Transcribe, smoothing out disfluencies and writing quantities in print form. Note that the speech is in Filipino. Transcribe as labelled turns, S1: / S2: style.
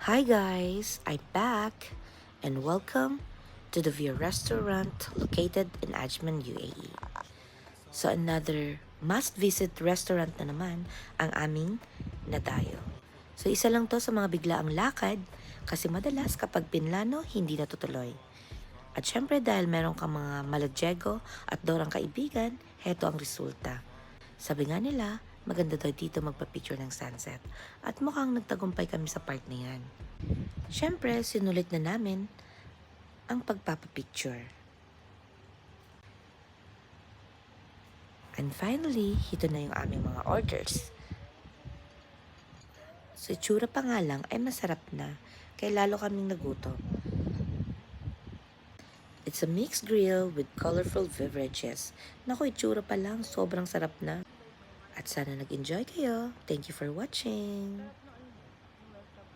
S1: Hi guys, I'm back and welcome to the View Restaurant located in Ajman, UAE. So another must-visit restaurant na naman ang aming nadayo. So isa lang to sa mga biglaang lakad kasi madalas kapag pinlano hindi natutuloy. At syempre dahil meron kang mga malajego at dorang kaibigan, heto ang resulta. Sabi nga nila, maganda daw dito magpa-picture ng sunset at mukhang nagtagumpay kami sa part na yan. Siyempre, sinulit na namin ang pagpapapicture. And finally, ito na yung aming mga orders. So, itsura pa nga lang ay masarap na, kaya lalo kaming nagutom. It's a mixed grill with colorful beverages. Naku, itsura pa lang, sobrang sarap na. At sana nag-enjoy kayo. Thank you for watching.